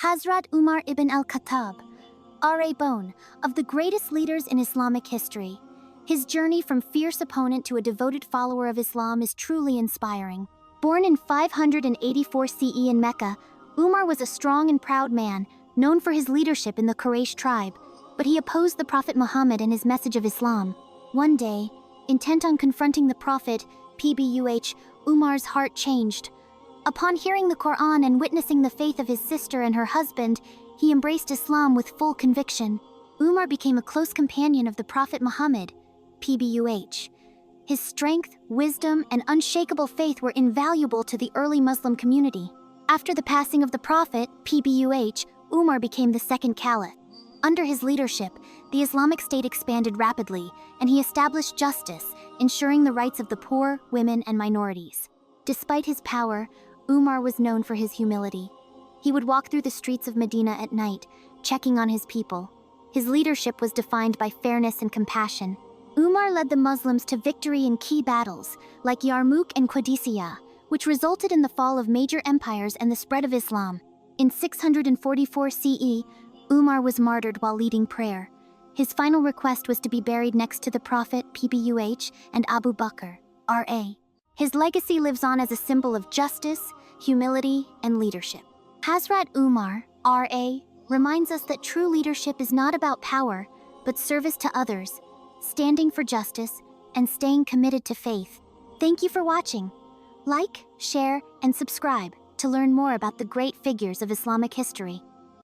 Hazrat Umar ibn al-Khattab, R.A. Bone, of the greatest leaders in Islamic history. His journey from fierce opponent to a devoted follower of Islam is truly inspiring. Born in 584 CE in Mecca, Umar was a strong and proud man, known for his leadership in the Quraysh tribe, but he opposed the Prophet Muhammad and his message of Islam. One day, intent on confronting the Prophet, PBUH, Umar's heart changed. Upon hearing the Quran and witnessing the faith of his sister and her husband, he embraced Islam with full conviction. Umar became a close companion of the Prophet Muhammad, PBUH. His strength, wisdom, and unshakable faith were invaluable to the early Muslim community. After the passing of the Prophet, PBUH, Umar became the second caliph. Under his leadership, the Islamic State expanded rapidly, and he established justice, ensuring the rights of the poor, women, and minorities. Despite his power, Umar was known for his humility. He would walk through the streets of Medina at night, checking on his people. His leadership was defined by fairness and compassion. Umar led the Muslims to victory in key battles, like Yarmouk and Qadisiyah, which resulted in the fall of major empires and the spread of Islam. In 644 CE, Umar was martyred while leading prayer. His final request was to be buried next to the Prophet, PBUH, and Abu Bakr, R.A. His legacy lives on as a symbol of justice, humility, and leadership. Hazrat Umar, R.A., reminds us that true leadership is not about power, but service to others, standing for justice, and staying committed to faith. Thank you for watching. Like, share, and subscribe to learn more about the great figures of Islamic history.